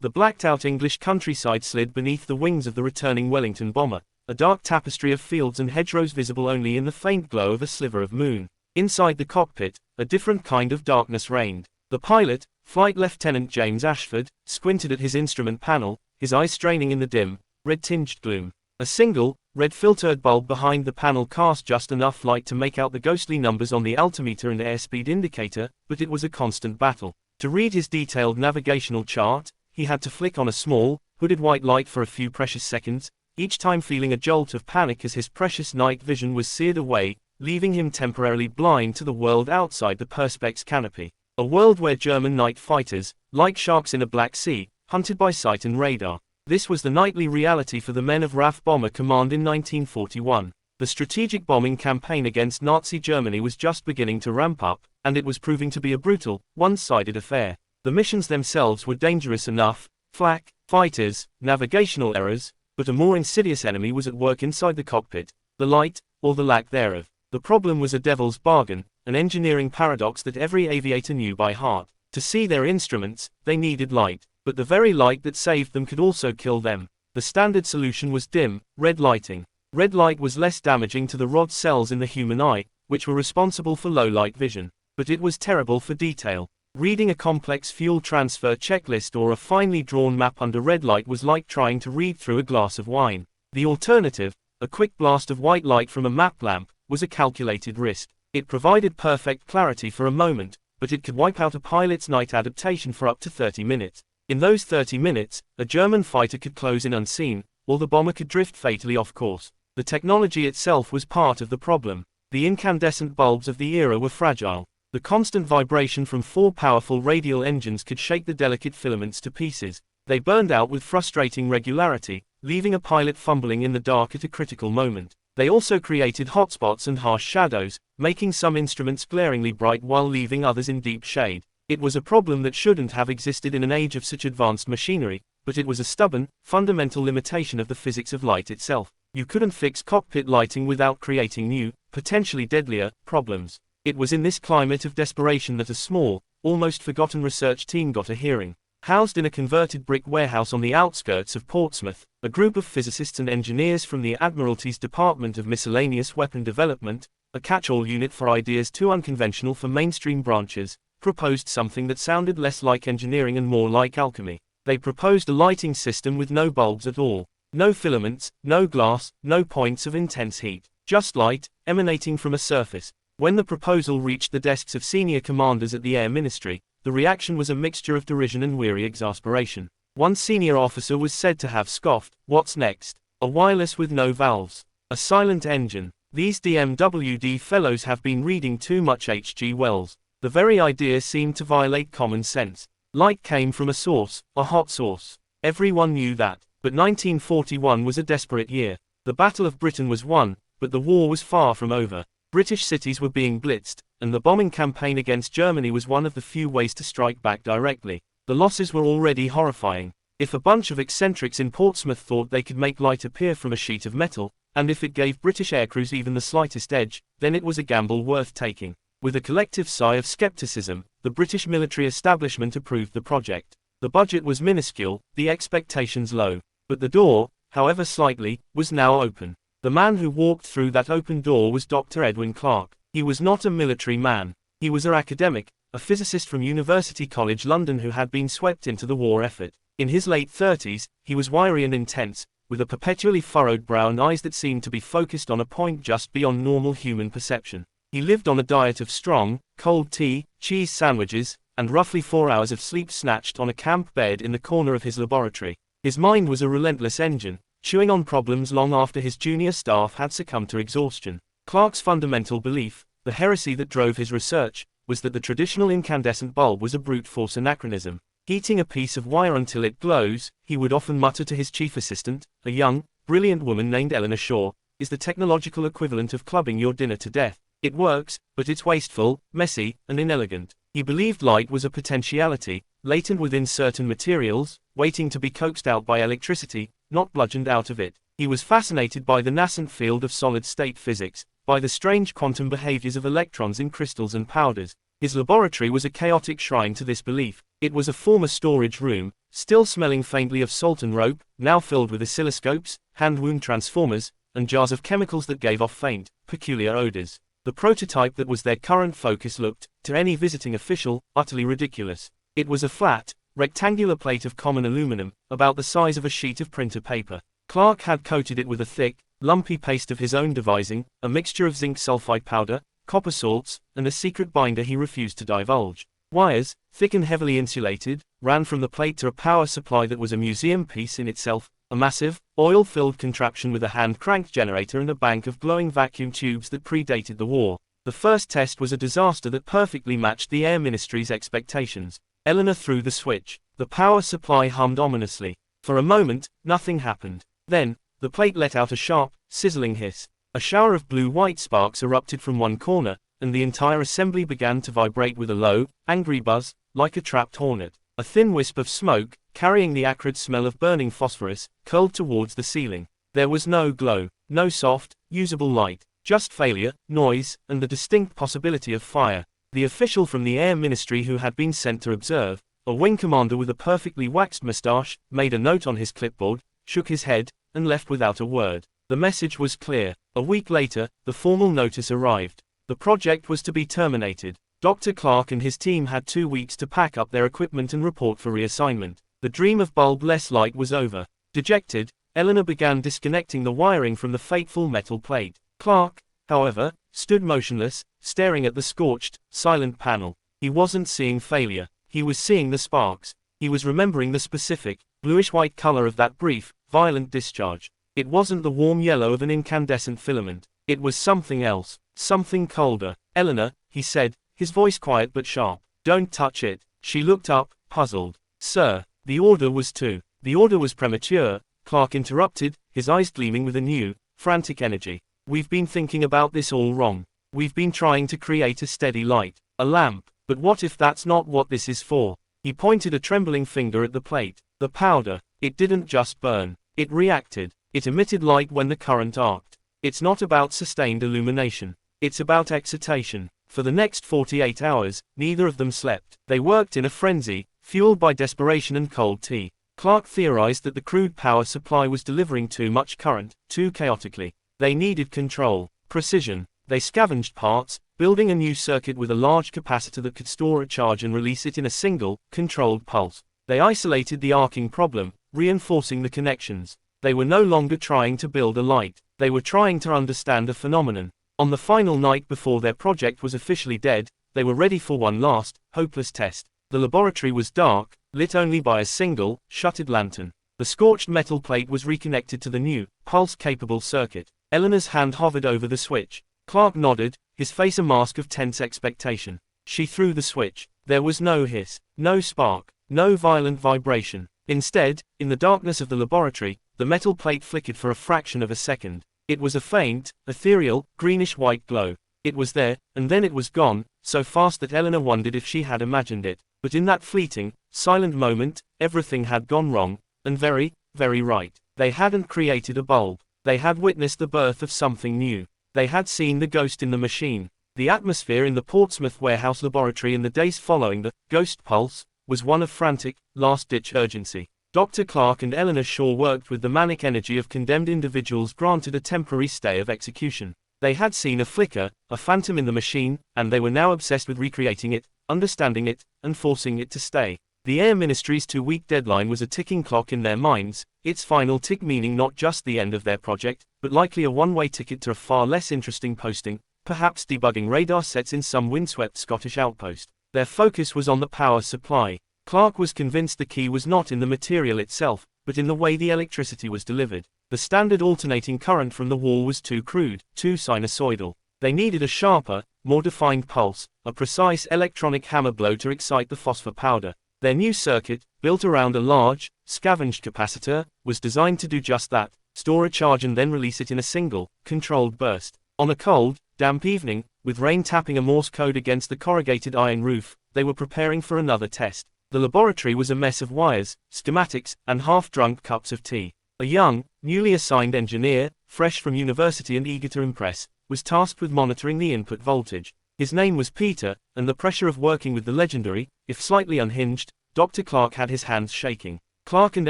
The blacked-out English countryside slid beneath the wings of the returning Wellington bomber, a dark tapestry of fields and hedgerows visible only in the faint glow of a sliver of moon. Inside the cockpit, a different kind of darkness reigned. The pilot, Flight Lieutenant James Ashford, squinted at his instrument panel, his eyes straining in the dim, red-tinged gloom. A single, red-filtered bulb behind the panel cast just enough light to make out the ghostly numbers on the altimeter and airspeed indicator, but it was a constant battle. To read his detailed navigational chart, he had to flick on a small, hooded white light for a few precious seconds, each time feeling a jolt of panic as his precious night vision was seared away, leaving him temporarily blind to the world outside the Perspex canopy. A world where German night fighters, like sharks in a black sea, hunted by sight and radar. This was the nightly reality for the men of RAF Bomber Command in 1941. The strategic bombing campaign against Nazi Germany was just beginning to ramp up, and it was proving to be a brutal, one-sided affair. The missions themselves were dangerous enough, flak, fighters, navigational errors, but a more insidious enemy was at work inside the cockpit, the light, or the lack thereof. The problem was a devil's bargain, an engineering paradox that every aviator knew by heart. To see their instruments, they needed light, but the very light that saved them could also kill them. The standard solution was dim, red lighting. Red light was less damaging to the rod cells in the human eye, which were responsible for low light vision, but it was terrible for detail. Reading a complex fuel transfer checklist or a finely drawn map under red light was like trying to read through a glass of wine. The alternative, a quick blast of white light from a map lamp, was a calculated risk. It provided perfect clarity for a moment, but it could wipe out a pilot's night adaptation for up to 30 minutes. In those 30 minutes, a German fighter could close in unseen, or the bomber could drift fatally off course. The technology itself was part of the problem. The incandescent bulbs of the era were fragile. The constant vibration from 4 powerful radial engines could shake the delicate filaments to pieces. They burned out with frustrating regularity, leaving a pilot fumbling in the dark at a critical moment. They also created hotspots and harsh shadows, making some instruments glaringly bright while leaving others in deep shade. It was a problem that shouldn't have existed in an age of such advanced machinery, but it was a stubborn, fundamental limitation of the physics of light itself. You couldn't fix cockpit lighting without creating new, potentially deadlier, problems. It was in this climate of desperation that a small, almost forgotten research team got a hearing. Housed in a converted brick warehouse on the outskirts of Portsmouth, a group of physicists and engineers from the Admiralty's Department of Miscellaneous Weapon Development, a catch-all unit for ideas too unconventional for mainstream branches, proposed something that sounded less like engineering and more like alchemy. They proposed a lighting system with no bulbs at all. No filaments, no glass, no points of intense heat. Just light, emanating from a surface. When the proposal reached the desks of senior commanders at the Air Ministry, the reaction was a mixture of derision and weary exasperation. One senior officer was said to have scoffed, "What's next? A wireless with no valves. A silent engine. These WW2 fellows have been reading too much H.G. Wells." The very idea seemed to violate common sense. Light came from a source, a hot source. Everyone knew that. But 1941 was a desperate year. The Battle of Britain was won, but the war was far from over. British cities were being blitzed, and the bombing campaign against Germany was one of the few ways to strike back directly. The losses were already horrifying. If a bunch of eccentrics in Portsmouth thought they could make light appear from a sheet of metal, and if it gave British aircrews even the slightest edge, then it was a gamble worth taking. With a collective sigh of skepticism, the British military establishment approved the project. The budget was minuscule, the expectations low. But the door, however slightly, was now open. The man who walked through that open door was Dr. Edwin Clark. He was not a military man. He was an academic, a physicist from University College London who had been swept into the war effort. In his late 30s, he was wiry and intense, with a perpetually furrowed brow and eyes that seemed to be focused on a point just beyond normal human perception. He lived on a diet of strong, cold tea, cheese sandwiches, and roughly 4 hours of sleep snatched on a camp bed in the corner of his laboratory. His mind was a relentless engine, chewing on problems long after his junior staff had succumbed to exhaustion. Clark's fundamental belief, the heresy that drove his research, was that the traditional incandescent bulb was a brute force anachronism. Heating a piece of wire until it glows, he would often mutter to his chief assistant, a young, brilliant woman named Eleanor Shaw, is the technological equivalent of clubbing your dinner to death. It works, but it's wasteful, messy, and inelegant. He believed light was a potentiality, latent within certain materials, waiting to be coaxed out by electricity, not bludgeoned out of it. He was fascinated by the nascent field of solid-state physics, by the strange quantum behaviors of electrons in crystals and powders. His laboratory was a chaotic shrine to this belief. It was a former storage room, still smelling faintly of salt and rope, now filled with oscilloscopes, hand wound transformers, and jars of chemicals that gave off faint, peculiar odors. The prototype that was their current focus looked, to any visiting official, utterly ridiculous. It was a flat, rectangular plate of common aluminum, about the size of a sheet of printer paper. Clark had coated it with a thick, lumpy paste of his own devising, a mixture of zinc sulfide powder, copper salts, and a secret binder he refused to divulge. Wires, thick and heavily insulated, ran from the plate to a power supply that was a museum piece in itself, a massive, oil-filled contraption with a hand-cranked generator and a bank of glowing vacuum tubes that predated the war. The first test was a disaster that perfectly matched the Air Ministry's expectations. Eleanor threw the switch. The power supply hummed ominously. For a moment, nothing happened. Then, the plate let out a sharp, sizzling hiss. A shower of blue-white sparks erupted from one corner, and the entire assembly began to vibrate with a low, angry buzz, like a trapped hornet. A thin wisp of smoke, carrying the acrid smell of burning phosphorus, curled towards the ceiling. There was no glow, no soft, usable light, just failure, noise, and the distinct possibility of fire. The official from the Air Ministry who had been sent to observe, a wing commander with a perfectly waxed mustache, made a note on his clipboard, shook his head, and left without a word. The message was clear. A week later, the formal notice arrived. The project was to be terminated. Dr. Clark and his team had 2 weeks to pack up their equipment and report for reassignment. The dream of bulb-less light was over. Dejected, Eleanor began disconnecting the wiring from the fateful metal plate. Clark, however, stood motionless, staring at the scorched, silent panel. He wasn't seeing failure. He was seeing the sparks. He was remembering the specific, bluish-white color of that brief, violent discharge. It wasn't the warm yellow of an incandescent filament. It was something else, something colder. Eleanor, he said, his voice quiet but sharp. Don't touch it. She looked up, puzzled. Sir, the order was to. The order was premature, Clark interrupted, his eyes gleaming with a new, frantic energy. We've been thinking about this all wrong. We've been trying to create a steady light, a lamp, but what if that's not what this is for? He pointed a trembling finger at the plate. The powder, it didn't just burn. It reacted. It emitted light when the current arced. It's not about sustained illumination. It's about excitation. For the next 48 hours, neither of them slept. They worked in a frenzy, fueled by desperation and cold tea. Clark theorized that the crude power supply was delivering too much current, too chaotically. They needed control, precision. They scavenged parts, building a new circuit with a large capacitor that could store a charge and release it in a single, controlled pulse. They isolated the arcing problem, reinforcing the connections. They were no longer trying to build a light. They were trying to understand a phenomenon. On the final night before their project was officially dead, they were ready for one last, hopeless test. The laboratory was dark, lit only by a single, shuttered lantern. The scorched metal plate was reconnected to the new, pulse-capable circuit. Eleanor's hand hovered over the switch. Clark nodded, his face a mask of tense expectation. She threw the switch. There was no hiss, no spark, no violent vibration. Instead, in the darkness of the laboratory, the metal plate flickered for a fraction of a second. It was a faint, ethereal, greenish-white glow. It was there, and then it was gone, so fast that Eleanor wondered if she had imagined it. But in that fleeting, silent moment, everything had gone wrong, and very, very right. They hadn't created a bulb. They had witnessed the birth of something new. They had seen the ghost in the machine. The atmosphere in the Portsmouth warehouse laboratory in the days following the ghost pulse was one of frantic, last-ditch urgency. Dr. Clark and Eleanor Shaw worked with the manic energy of condemned individuals granted a temporary stay of execution. They had seen a flicker, a phantom in the machine, and they were now obsessed with recreating it, understanding it, and forcing it to stay. The Air Ministry's 2-week deadline was a ticking clock in their minds, its final tick meaning not just the end of their project, but likely a one-way ticket to a far less interesting posting, perhaps debugging radar sets in some windswept Scottish outpost. Their focus was on the power supply. Clark was convinced the key was not in the material itself, but in the way the electricity was delivered. The standard alternating current from the wall was too crude, too sinusoidal. They needed a sharper, more defined pulse, a precise electronic hammer blow to excite the phosphor powder. Their new circuit, built around a large, scavenged capacitor, was designed to do just that, store a charge and then release it in a single, controlled burst. On a cold, damp evening, with rain tapping a Morse code against the corrugated iron roof, they were preparing for another test. The laboratory was a mess of wires, schematics, and half-drunk cups of tea. A young, newly assigned engineer, fresh from university and eager to impress, was tasked with monitoring the input voltage. His name was Peter, and the pressure of working with the legendary, if slightly unhinged, Dr. Clark had his hands shaking. Clark and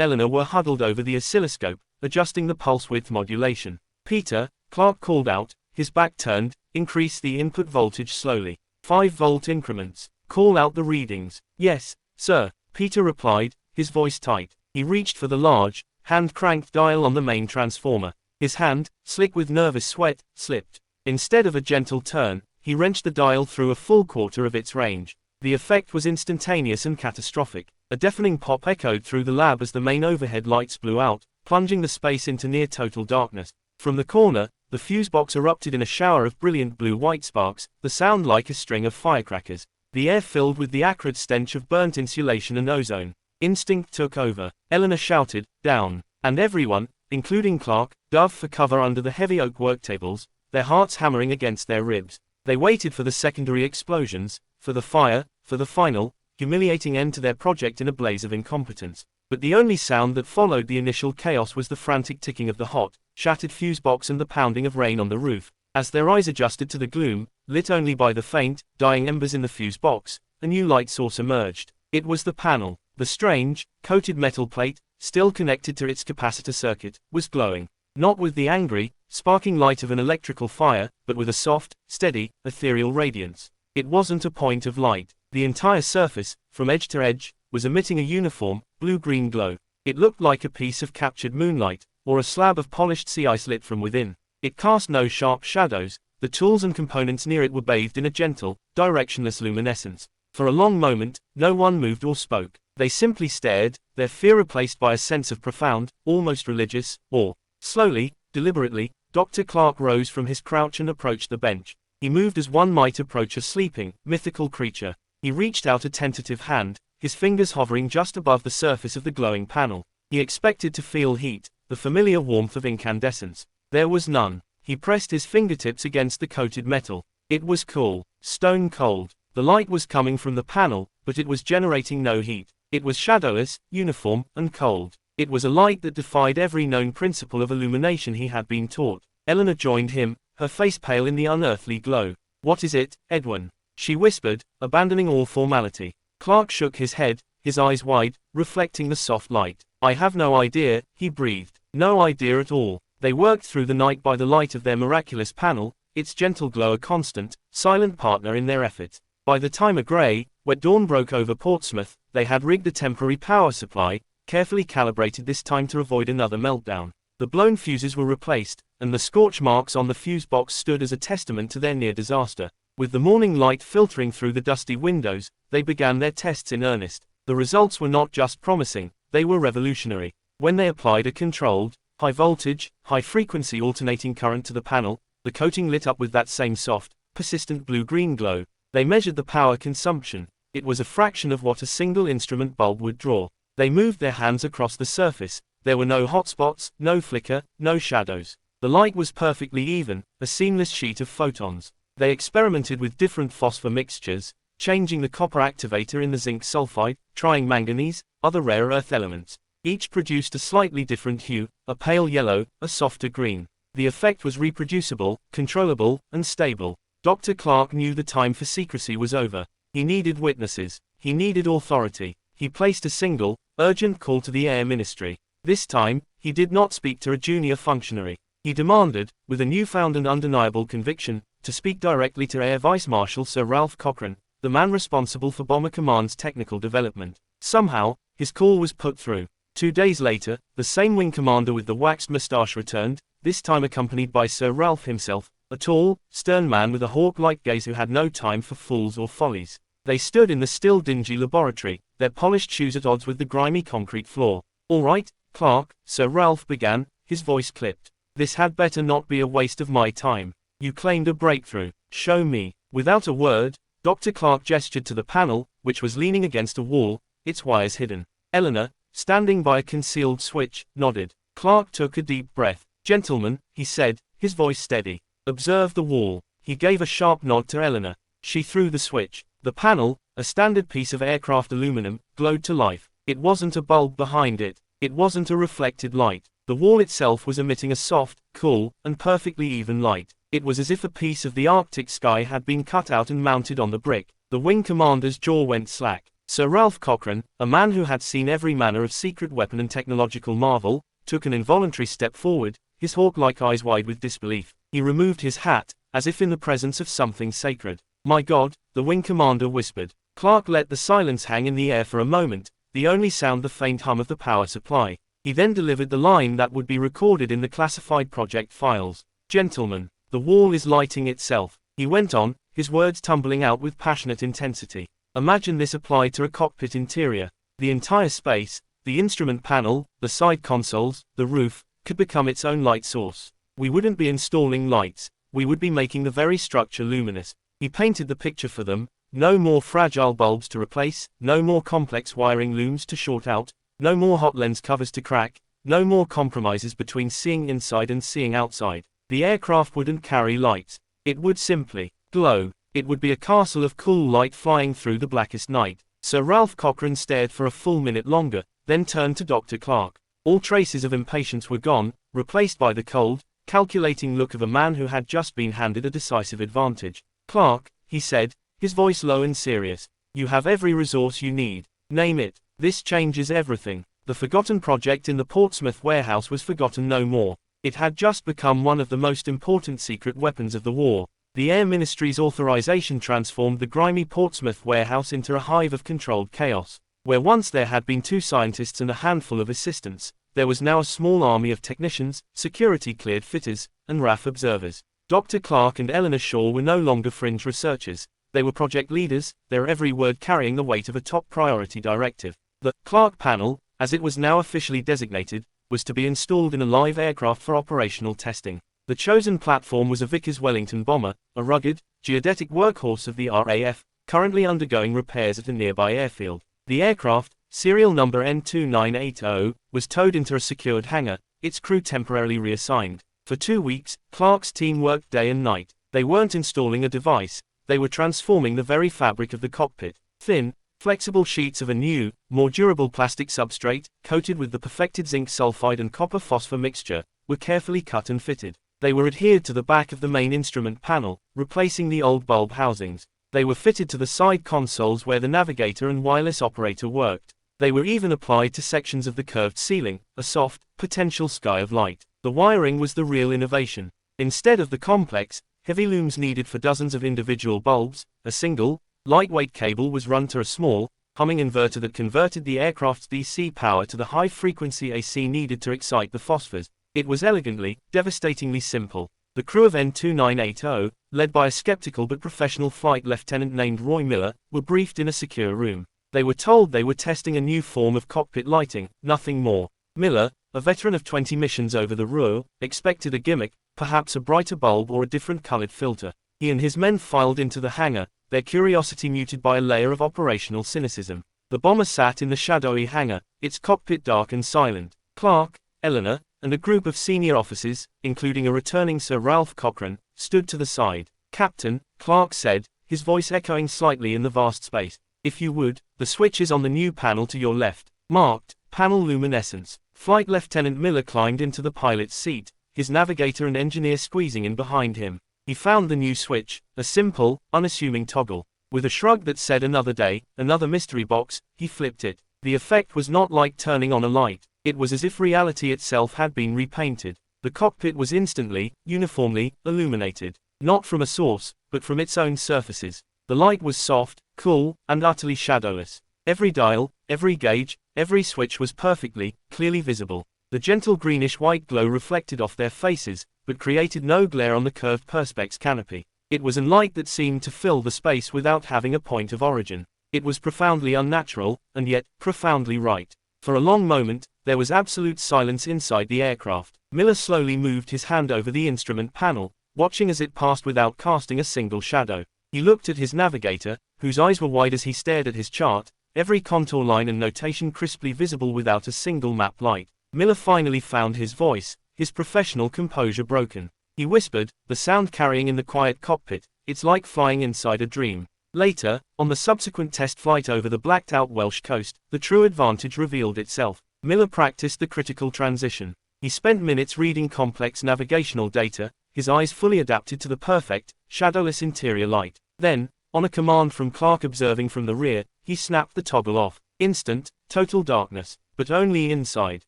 Eleanor were huddled over the oscilloscope, adjusting the pulse width modulation. Peter, Clark called out, his back turned, increase the input voltage slowly. 5-volt increments. Call out the readings. Yes, sir, Peter replied, his voice tight. He reached for the large, hand-cranked dial on the main transformer. His hand, slick with nervous sweat, slipped. Instead of a gentle turn, he wrenched the dial through a full quarter of its range. The effect was instantaneous and catastrophic. A deafening pop echoed through the lab as the main overhead lights blew out, plunging the space into near-total darkness. From the corner, the fuse box erupted in a shower of brilliant blue-white sparks, the sound like a string of firecrackers. The air filled with the acrid stench of burnt insulation and ozone. Instinct took over. Eleanor shouted, "Down!" And everyone, including Clark, dove for cover under the heavy oak worktables, their hearts hammering against their ribs. They waited for the secondary explosions, for the fire, for the final, humiliating end to their project in a blaze of incompetence. But the only sound that followed the initial chaos was the frantic ticking of the hot, shattered fuse box and the pounding of rain on the roof. As their eyes adjusted to the gloom, lit only by the faint, dying embers in the fuse box, a new light source emerged. It was the panel. The strange, coated metal plate, still connected to its capacitor circuit, was glowing. Not with the angry, sparking light of an electrical fire, but with a soft, steady, ethereal radiance. It wasn't a point of light. The entire surface, from edge to edge, was emitting a uniform, blue-green glow. It looked like a piece of captured moonlight, or a slab of polished sea ice lit from within. It cast no sharp shadows. The tools and components near it were bathed in a gentle, directionless luminescence. For a long moment, no one moved or spoke. They simply stared, their fear replaced by a sense of profound, almost religious, awe. Slowly, deliberately, Dr. Clark rose from his crouch and approached the bench. He moved as one might approach a sleeping, mythical creature. He reached out a tentative hand, his fingers hovering just above the surface of the glowing panel. He expected to feel heat, the familiar warmth of incandescence. There was none. He pressed his fingertips against the coated metal. It was cool, stone cold. The light was coming from the panel, but it was generating no heat. It was shadowless, uniform, and cold. It was a light that defied every known principle of illumination he had been taught. Eleanor joined him, her face pale in the unearthly glow. "What is it, Edwin?" she whispered, abandoning all formality. Clark shook his head, his eyes wide, reflecting the soft light. "I have no idea," he breathed. "No idea at all." They worked through the night by the light of their miraculous panel, its gentle glow a constant, silent partner in their efforts. By the time a grey, wet dawn broke over Portsmouth, they had rigged a temporary power supply, carefully calibrated this time to avoid another meltdown. The blown fuses were replaced, and the scorch marks on the fuse box stood as a testament to their near disaster. With the morning light filtering through the dusty windows, they began their tests in earnest. The results were not just promising, they were revolutionary. When they applied a controlled, high-voltage, high-frequency alternating current to the panel, the coating lit up with that same soft, persistent blue-green glow. They measured the power consumption. It was a fraction of what a single instrument bulb would draw. They moved their hands across the surface. There were no hotspots, no flicker, no shadows. The light was perfectly even, a seamless sheet of photons. They experimented with different phosphor mixtures, changing the copper activator in the zinc sulfide, trying manganese, other rare earth elements. Each produced a slightly different hue, a pale yellow, a softer green. The effect was reproducible, controllable, and stable. Dr. Clark knew the time for secrecy was over. He needed witnesses. He needed authority. He placed a single, urgent call to the Air Ministry. This time, he did not speak to a junior functionary. He demanded, with a newfound and undeniable conviction, to speak directly to Air Vice Marshal Sir Ralph Cochrane, the man responsible for Bomber Command's technical development. Somehow, his call was put through. 2 days later, the same wing commander with the waxed moustache returned, this time accompanied by Sir Ralph himself, a tall, stern man with a hawk-like gaze who had no time for fools or follies. They stood in the still dingy laboratory, their polished shoes at odds with the grimy concrete floor. "All right, Clark," Sir Ralph began, his voice clipped. "This had better not be a waste of my time. You claimed a breakthrough. Show me." Without a word, Dr. Clark gestured to the panel, which was leaning against a wall, its wires hidden. Eleanor, standing by a concealed switch, nodded. Clark took a deep breath. "Gentlemen," he said, his voice steady. "Observe the wall." He gave a sharp nod to Eleanor. She threw the switch. The panel, a standard piece of aircraft aluminum, glowed to life. It wasn't a bulb behind it. It wasn't a reflected light. The wall itself was emitting a soft, cool, and perfectly even light. It was as if a piece of the Arctic sky had been cut out and mounted on the brick. The wing commander's jaw went slack. Sir Ralph Cochrane, a man who had seen every manner of secret weapon and technological marvel, took an involuntary step forward, his hawk-like eyes wide with disbelief. He removed his hat, as if in the presence of something sacred. "My God," the wing commander whispered. Clark let the silence hang in the air for a moment, the only sound the faint hum of the power supply. He then delivered the line that would be recorded in the classified project files. "Gentlemen, the wall is lighting itself," he went on, his words tumbling out with passionate intensity. "Imagine this applied to a cockpit interior. The entire space, the instrument panel, the side consoles, the roof, could become its own light source. We wouldn't be installing lights, we would be making the very structure luminous." He painted the picture for them: no more fragile bulbs to replace, no more complex wiring looms to short out, no more hot lens covers to crack, no more compromises between seeing inside and seeing outside. The aircraft wouldn't carry lights. It would simply glow. It would be a castle of cool light flying through the blackest night. Sir Ralph Cochrane stared for a full minute longer, then turned to Dr. Clark. All traces of impatience were gone, replaced by the cold, calculating look of a man who had just been handed a decisive advantage. "Clark," he said, his voice low and serious, "you have every resource you need. Name it. This changes everything." The forgotten project in the Portsmouth warehouse was forgotten no more. It had just become one of the most important secret weapons of the war. The Air Ministry's authorization transformed the grimy Portsmouth warehouse into a hive of controlled chaos. Where once there had been 2 scientists and a handful of assistants, there was now a small army of technicians, security-cleared fitters, and RAF observers. Dr. Clark and Eleanor Shaw were no longer fringe researchers. They were project leaders, their every word carrying the weight of a top priority directive. The Clark panel, as it was now officially designated, was to be installed in a live aircraft for operational testing. The chosen platform was a Vickers Wellington bomber, a rugged, geodetic workhorse of the RAF, currently undergoing repairs at a nearby airfield. The aircraft, serial number N2980, was towed into a secured hangar, its crew temporarily reassigned. For 2 weeks, Clark's team worked day and night. They weren't installing a device, they were transforming the very fabric of the cockpit. Thin, flexible sheets of a new, more durable plastic substrate, coated with the perfected zinc sulfide and copper phosphor mixture, were carefully cut and fitted. They were adhered to the back of the main instrument panel, replacing the old bulb housings. They were fitted to the side consoles where the navigator and wireless operator worked. They were even applied to sections of the curved ceiling, a soft, potential sky of light. The wiring was the real innovation. Instead of the complex, heavy looms needed for dozens of individual bulbs, a single, lightweight cable was run to a small, humming inverter that converted the aircraft's DC power to the high-frequency AC needed to excite the phosphors. It was elegantly, devastatingly simple. The crew of N2980, led by a skeptical but professional flight lieutenant named Roy Miller, were briefed in a secure room. They were told they were testing a new form of cockpit lighting, nothing more. Miller, a veteran of 20 missions over the Ruhr, expected a gimmick, perhaps a brighter bulb or a different colored filter. He and his men filed into the hangar, their curiosity muted by a layer of operational cynicism. The bomber sat in the shadowy hangar, its cockpit dark and silent. Clark, Eleanor, and a group of senior officers, including a returning Sir Ralph Cochrane, stood to the side. "Captain," Clark said, his voice echoing slightly in the vast space, "if you would, the switch is on the new panel to your left, marked, panel luminescence." Flight Lieutenant Miller climbed into the pilot's seat, his navigator and engineer squeezing in behind him. He found the new switch, a simple, unassuming toggle. With a shrug that said another day, another mystery box, he flipped it. The effect was not like turning on a light. It was as if reality itself had been repainted. The cockpit was instantly, uniformly, illuminated. Not from a source, but from its own surfaces. The light was soft, cool, and utterly shadowless. Every dial, every gauge, every switch was perfectly, clearly visible. The gentle greenish-white glow reflected off their faces, but created no glare on the curved perspex canopy. It was a light that seemed to fill the space without having a point of origin. It was profoundly unnatural, and yet, profoundly right. For a long moment, there was absolute silence inside the aircraft. Miller slowly moved his hand over the instrument panel, watching as it passed without casting a single shadow. He looked at his navigator, whose eyes were wide as he stared at his chart, every contour line and notation crisply visible without a single map light. Miller finally found his voice, his professional composure broken. He whispered, the sound carrying in the quiet cockpit, "It's like flying inside a dream." Later, on the subsequent test flight over the blacked-out Welsh coast, the true advantage revealed itself. Miller practiced the critical transition. He spent minutes reading complex navigational data, his eyes fully adapted to the perfect, shadowless interior light. Then, on a command from Clark observing from the rear, he snapped the toggle off. Instant, total darkness, but only inside.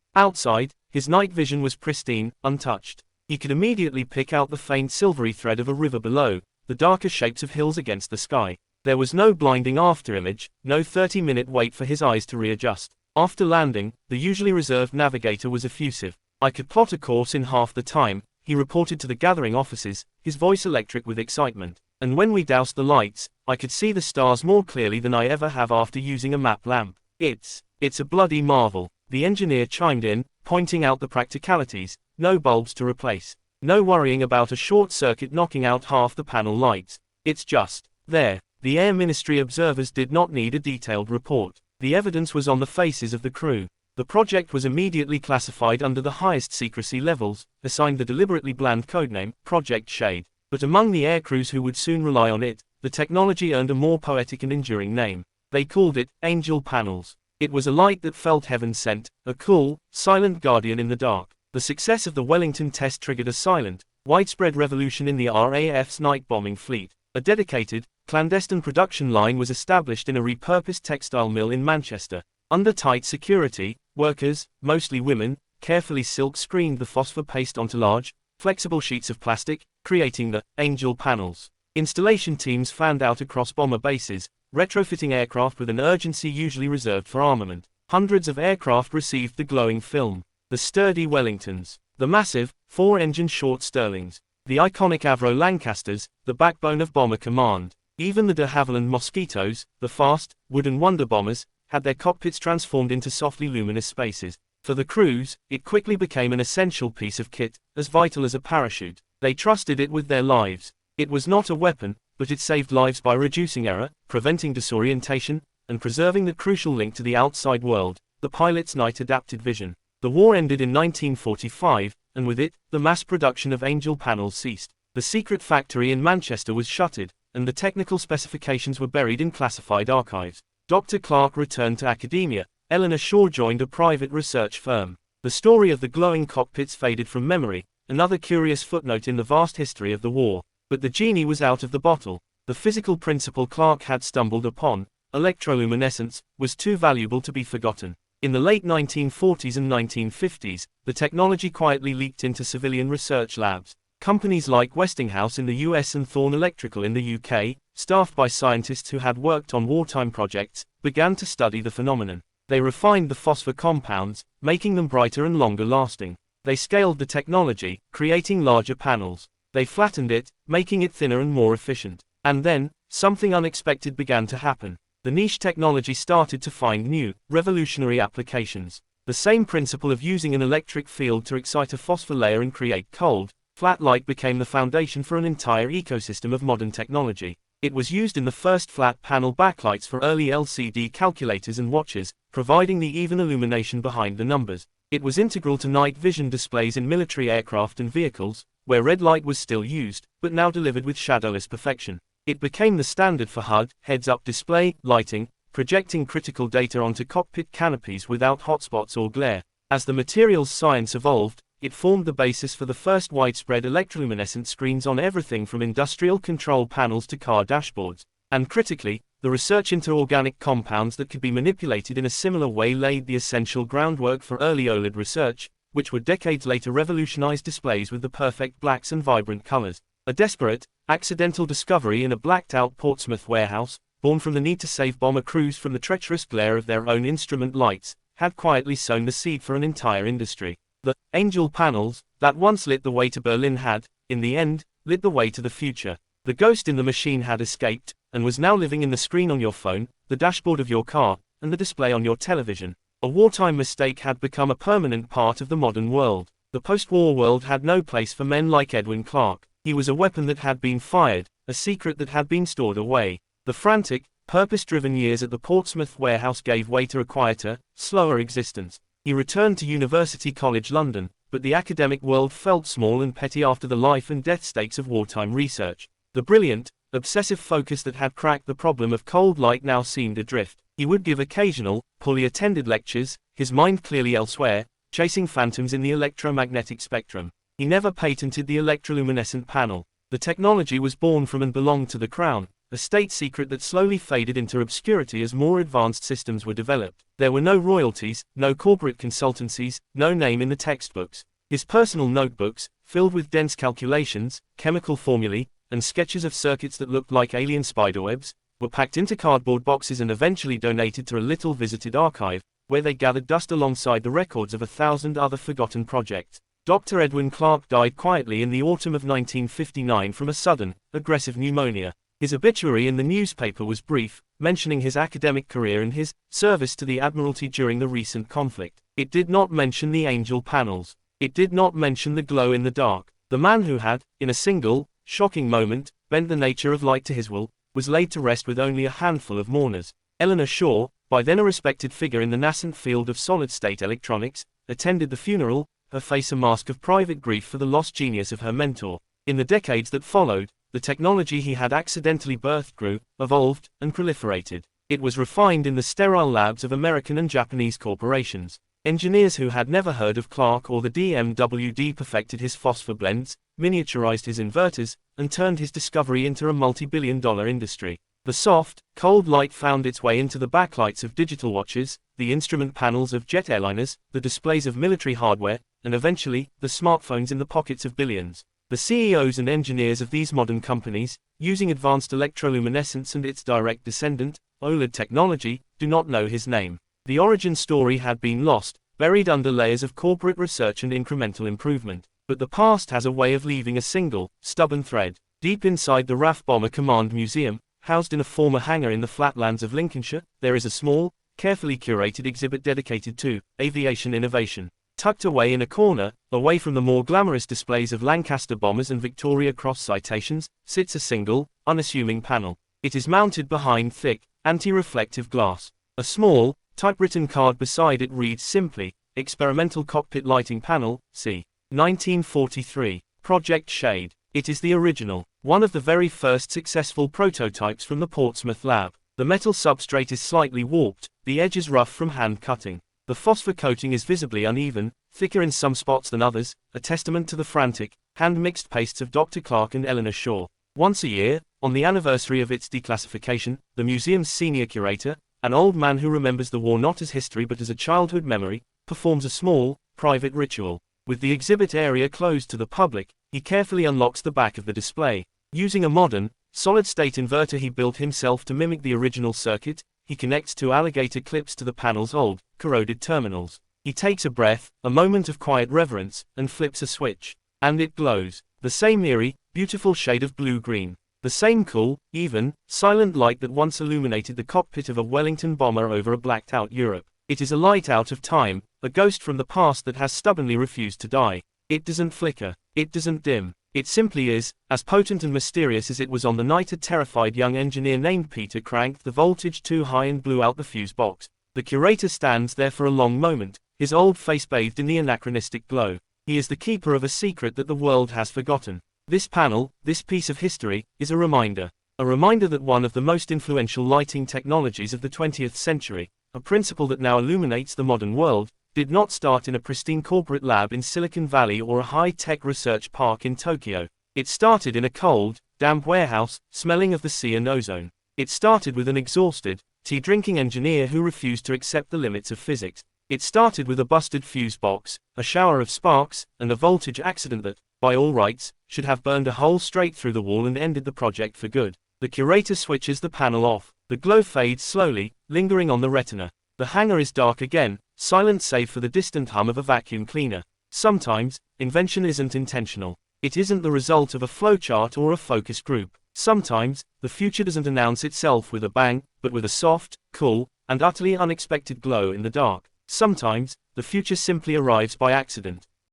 Outside, his night vision was pristine, untouched. He could immediately pick out the faint silvery thread of a river below, the darker shapes of hills against the sky. There was no blinding afterimage, no 30-minute wait for his eyes to readjust. After landing, the usually reserved navigator was effusive. "I could plot a course in half the time," he reported to the gathering officers, his voice electric with excitement. "And when we doused the lights, I could see the stars more clearly than I ever have after using a map lamp. It's a bloody marvel." The engineer chimed in, pointing out the practicalities: no bulbs to replace, no worrying about a short circuit knocking out half the panel lights. It's just there. The Air Ministry observers did not need a detailed report. The evidence was on the faces of the crew. The project was immediately classified under the highest secrecy levels, assigned the deliberately bland codename, Project Shade. But among the aircrews who would soon rely on it, the technology earned a more poetic and enduring name. They called it Angel Panels. It was a light that felt heaven-sent, a cool, silent guardian in the dark. The success of the Wellington test triggered a silent, widespread revolution in the RAF's night bombing fleet. A dedicated, clandestine production line was established in a repurposed textile mill in Manchester. Under tight security, workers, mostly women, carefully silk-screened the phosphor paste onto large, flexible sheets of plastic, creating the Angel Panels. Installation teams fanned out across bomber bases, retrofitting aircraft with an urgency usually reserved for armament. Hundreds of aircraft received the glowing film. The sturdy Wellingtons, the massive, four-engine short Stirlings, the iconic Avro Lancasters, the backbone of Bomber Command. Even the de Havilland Mosquitoes, the fast, wooden wonder bombers, had their cockpits transformed into softly luminous spaces. For the crews, it quickly became an essential piece of kit, as vital as a parachute. They trusted it with their lives. It was not a weapon, but it saved lives by reducing error, preventing disorientation, and preserving the crucial link to the outside world, the pilot's night-adapted vision. The war ended in 1945, and with it, the mass production of Angel Panels ceased. The secret factory in Manchester was shuttered, and the technical specifications were buried in classified archives. Dr. Clark returned to academia. Eleanor Shaw joined a private research firm. The story of the glowing cockpits faded from memory, another curious footnote in the vast history of the war. But the genie was out of the bottle. The physical principle Clark had stumbled upon, electroluminescence, was too valuable to be forgotten. In the late 1940s and 1950s, the technology quietly leaked into civilian research labs. Companies like Westinghouse in the US and Thorn Electrical in the UK, staffed by scientists who had worked on wartime projects, began to study the phenomenon. They refined the phosphor compounds, making them brighter and longer lasting. They scaled the technology, creating larger panels. They flattened it, making it thinner and more efficient. And then, something unexpected began to happen. The niche technology started to find new, revolutionary applications. The same principle of using an electric field to excite a phosphor layer and create cold, flat light became the foundation for an entire ecosystem of modern technology. It was used in the first flat panel backlights for early LCD calculators and watches, providing the even illumination behind the numbers. It was integral to night vision displays in military aircraft and vehicles, where red light was still used, but now delivered with shadowless perfection. It became the standard for HUD, heads-up display, lighting, projecting critical data onto cockpit canopies without hotspots or glare. As the materials science evolved, it formed the basis for the first widespread electroluminescent screens on everything from industrial control panels to car dashboards. And critically, the research into organic compounds that could be manipulated in a similar way laid the essential groundwork for early OLED research, which would decades later revolutionize displays with the perfect blacks and vibrant colors. A desperate, accidental discovery in a blacked-out Portsmouth warehouse, born from the need to save bomber crews from the treacherous glare of their own instrument lights, had quietly sown the seed for an entire industry. The Angel Panels, that once lit the way to Berlin had, in the end, lit the way to the future. The ghost in the machine had escaped, and was now living in the screen on your phone, the dashboard of your car, and the display on your television. A wartime mistake had become a permanent part of the modern world. The post-war world had no place for men like Edwin Clark. He was a weapon that had been fired, a secret that had been stored away. The frantic, purpose-driven years at the Portsmouth warehouse gave way to a quieter, slower existence. He returned to University College London, but the academic world felt small and petty after the life and death stakes of wartime research. The brilliant, obsessive focus that had cracked the problem of cold light now seemed adrift. He would give occasional, poorly attended lectures, his mind clearly elsewhere, chasing phantoms in the electromagnetic spectrum. He never patented the electroluminescent panel. The technology was born from and belonged to the Crown, a state secret that slowly faded into obscurity as more advanced systems were developed. There were no royalties, no corporate consultancies, no name in the textbooks. His personal notebooks, filled with dense calculations, chemical formulae, and sketches of circuits that looked like alien spiderwebs, were packed into cardboard boxes and eventually donated to a little visited archive, where they gathered dust alongside the records of 1,000 other forgotten projects. Dr. Edwin Clark died quietly in the autumn of 1959 from a sudden, aggressive pneumonia. His obituary in the newspaper was brief, mentioning his academic career and his service to the Admiralty during the recent conflict. It did not mention the angel panels. It did not mention the glow in the dark. The man who had, in a single, shocking moment, bent the nature of light to his will, was laid to rest with only a handful of mourners. Eleanor Shaw, by then a respected figure in the nascent field of solid-state electronics, attended the funeral, her face a mask of private grief for the lost genius of her mentor. In the decades that followed, the technology he had accidentally birthed grew, evolved, and proliferated. It was refined in the sterile labs of American and Japanese corporations. Engineers who had never heard of Clark or the WW2 perfected his phosphor blends, miniaturized his inverters, and turned his discovery into a multi-billion-dollar industry. The soft, cold light found its way into the backlights of digital watches, the instrument panels of jet airliners, the displays of military hardware, and eventually, the smartphones in the pockets of billions. The CEOs and engineers of these modern companies, using advanced electroluminescence and its direct descendant, OLED technology, do not know his name. The origin story had been lost, buried under layers of corporate research and incremental improvement. But the past has a way of leaving a single, stubborn thread. Deep inside the RAF Bomber Command Museum, housed in a former hangar in the flatlands of Lincolnshire, there is a small, carefully curated exhibit dedicated to aviation innovation. Tucked away in a corner, away from the more glamorous displays of Lancaster bombers and Victoria Cross citations, sits a single, unassuming panel. It is mounted behind thick, anti-reflective glass. A small, typewritten card beside it reads simply, Experimental Cockpit Lighting Panel, c. 1943. Project Shade. It is the original, one of the very first successful prototypes from the Portsmouth lab. The metal substrate is slightly warped, the edge is rough from hand cutting. The phosphor coating is visibly uneven, thicker in some spots than others, a testament to the frantic, hand-mixed pastes of Dr. Clark and Eleanor Shaw. Once a year, on the anniversary of its declassification, the museum's senior curator, an old man who remembers the war not as history but as a childhood memory, performs a small, private ritual. With the exhibit area closed to the public, he carefully unlocks the back of the display. Using a modern, solid-state inverter he built himself to mimic the original circuit, he connects two alligator clips to the panel's old, corroded terminals. He takes a breath, a moment of quiet reverence, and flips a switch. And it glows. The same eerie, beautiful shade of blue-green. The same cool, even, silent light that once illuminated the cockpit of a Wellington bomber over a blacked-out Europe. It is a light out of time, a ghost from the past that has stubbornly refused to die. It doesn't flicker. It doesn't dim. It simply is, as potent and mysterious as it was on the night a terrified young engineer named Peter cranked the voltage too high and blew out the fuse box. The curator stands there for a long moment, his old face bathed in the anachronistic glow. He is the keeper of a secret that the world has forgotten. This panel, this piece of history, is a reminder. A reminder that one of the most influential lighting technologies of the 20th century, a principle that now illuminates the modern world, did not start in a pristine corporate lab in Silicon Valley or a high-tech research park in Tokyo. It started in a cold, damp warehouse, smelling of the sea and ozone. It started with an exhausted, tea-drinking engineer who refused to accept the limits of physics. It started with a busted fuse box, a shower of sparks, and a voltage accident that, by all rights, should have burned a hole straight through the wall and ended the project for good. The curator switches the panel off. The glow fades slowly, lingering on the retina. The hangar is dark again, silent save for the distant hum of a vacuum cleaner. Sometimes, invention isn't intentional. It isn't the result of a flowchart or a focus group. Sometimes, the future doesn't announce itself with a bang, but with a soft, cool, and utterly unexpected glow in the dark. Sometimes, the future simply arrives by accident.